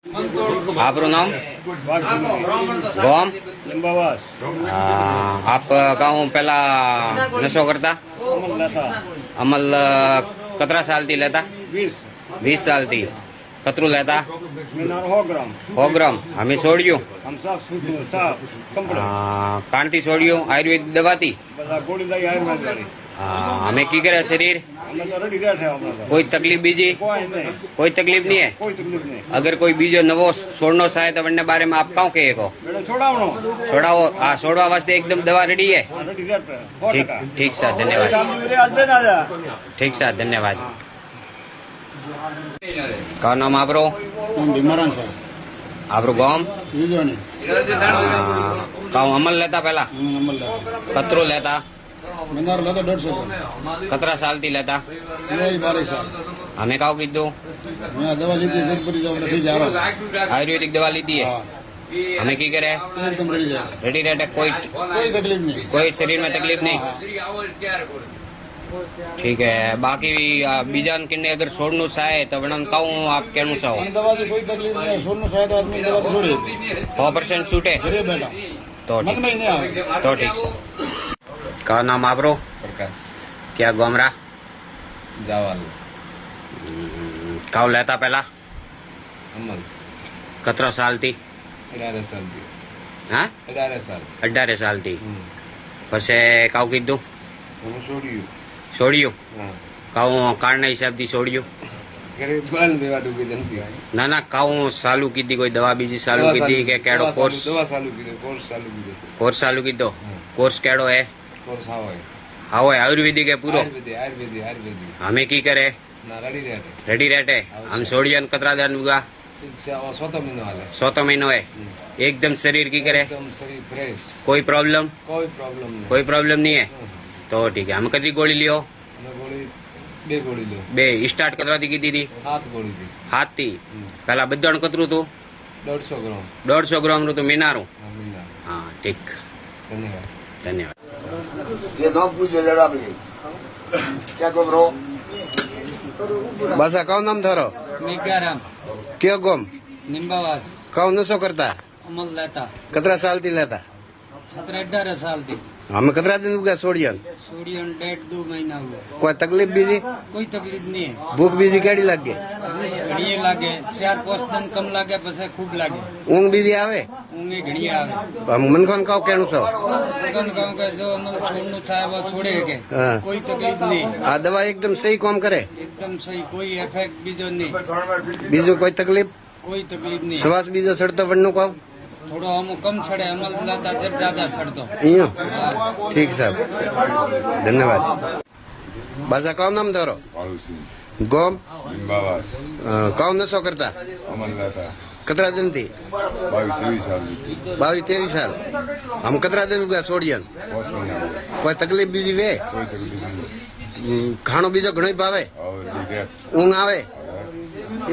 आपरो नाम गोम आप गाँव पहला नशो करता अमल कतरा साल थी लेता 20 साल थी कतरू लेता 100 ग्राम हमें छोड़ियो कांति छोड़ियो आयुर्वेदिक दवा थी हमें की करे शरीर कोई तकलीफ बीजी कोई तकलीफ नहीं है अगर कोई बीजो नवो छोड़नो चाहे तो वन्ने बारे में आप कहूँ के को छोड़ाओ हाँ छोड़वा वास्ते एकदम दवा रेडी है ठीक ठीक सर धन्यवाद ठीक सर धन्यवाद का नाम आपरो आपरो गाँव गाँव अमल लेता पहला कतरो लेता मीनार लेता 150 कतरा साल थी लेता 12 साल हमें काउ कीधु मैं दवा ली थी जोधपुर जाओ नहीं जा रहा आयुर्वेदिक दवा ली थी है हमें की करे एकदम रेडी रहते कोई तकलीफ नहीं कोई शरीर में तकलीफ नहीं ठीक है बाकी बीजान किन्ने अगर छोड़नु चाहे तो वणन कहूँ आप कहनु चाहो दवा से कोई तकलीफ नहीं छोड़ना चाहे तो आदमी दवा छोड़े 100% छूटे घरे बैठा तो मत में नहीं आवे तो ठीक सर का नाम आपरो प्रकाश क्या गोमरा जावाल काउ लेता पहला अमल कतरा साल थी 18 साल थी हाँ 18 साल 18 साल थी पछे काउ कीधु હું છોડ્યું छोड़ियो હા काउ कारण हिसाब थी छोड़ियो ઘરે બંધ બેવા ડૂબી જંતી ना ना काउ चालू की कोई दवा बीजी चालू की के केड़ो कोर्स દવા ચાલુ કીધું કોર્સ ચાલુ કીધું कोर्स चालू की कोर्स केड़ो है કોર્સ આવે हाँ है आयुर्वेदिक है पूरो આયુર્વેદિક हमें की करे ના રડી રહે रेडी रहते हम छोड़ियन कतरा दिन हुआ 100 મહિનો હાલે 100 महीनो है एकदम शरीर की करे એકદમ શરીર ફ્રેશ कोई प्रॉब्लम કોઈ પ્રોબ્લેમ नहीं નહીં है तो ठीक है हम कतरी गोली लियो અમે ગોળી બે ગોળી લો बे स्टार्ट कतरा थी की थी 7 ગોળી દી हाथ थी पहला बद्दण कतरू तू 150 ગ્રામ 150 ग्राम रू तो मीनारू મહિના हाँ ठीक ધન્યવાદ धन्यवाद ये दो पूछ जरा भी क्या को ब्रो बस कौन नाम थारो मेघाराम क्यों गोम निम्बावास कौन नशो करता अमल लेता कतरा साल थी लेता 17-18 साल थी हमें कतरा दिन हुआ छोड़ियन सूर्यन 1.5-2 महीना हुआ कोई तकलीफ बीजी कोई तकलीफ नहीं है भूख बीजी केड़ी लग गई घड़िए लागे 4-5 दिन कम लागे पछे खूब लागे ऊँग बीजी आवे ऊँगे घड़िए आवे हम मन खोन कहू कहनु सो लगन गाँव के जो अमल छोड़नु चाहे वो छोड़े के हाँ। कोई तकलीफ नहीं आ दवा एकदम सही काम करे एकदम सही कोई इफेक्ट बीजो नहीं बीजो कोई तकलीफ कोई तकलीफ नहीं श्वास बीजो सड़तो वन्नु कहू थोड़ो हम कम छड़े अमल लाता जब ज्यादा छड़तो इयो ठीक साहब धन्यवाद बाजा कौन नाम धरो गोम निम्बावास कौन नशो करता अमल लेता कतरा दिन थी 22-23 साल की 22-23 साल हम कतरा दिन हुआ छोड़ियन 5 महीना हुआ। कोई तकलीफ बीजी वे कोई तकलीफ नहीं खानो बीजो घणो भावे और रिजल्ट ऊँग आवे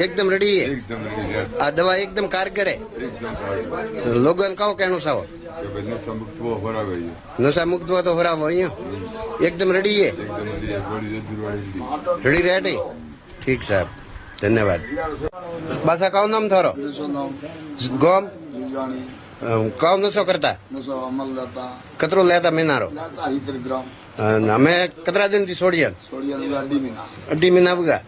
एकदम रेडी है एकदम रिजल्ट आ दवा एकदम कारगर है एकदम साफ लोगन कहू कहनु साव કે બંને સમુક્ત हो रहा है नशा मुक्त हुआ तो हो रहा वो एकदम रेडी है एकदम रिजल्ट बड़ी जल्दी वाली रेडी रेडी ठीक साहब धन्यवाद बासा कौन नाम थारो गोम जानी कौन नशो करता नसो अमल लेता कतरो लेता मीनारो लेता ही 3 ग्राम हमें कतरा दिन थी छोड़ियन छोड़िया अड्डी में ना अड्डी महीना हुआ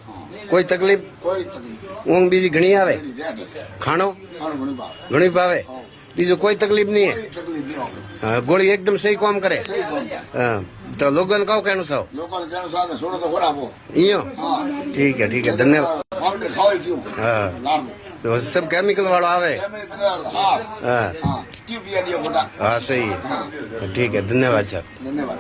कोई तकलीफ कोई तकलीफ ऊँग बीजी घणी आवे रेडी खानो और गुणी बात घणी पावे बीजो कोई तकलीफ नहीं है कोई तकलीफ नहीं होगी हाँ, गोली एकदम सही काम करे सही बोल हाँ, तो लोगन कहू कहनु साव लोगों के अनुसार छोड़ो तो हो रहा वो इयो हाँ ठीक है धन्यवाद हम के खाओ क्यों हाँ लाड़ तो सब केमिकल वाला आवे केमिकल हाँ हाँ हाँ क्यों पिया दिया बेटा हाँ सही है ठीक है धन्यवाद साहब धन्यवाद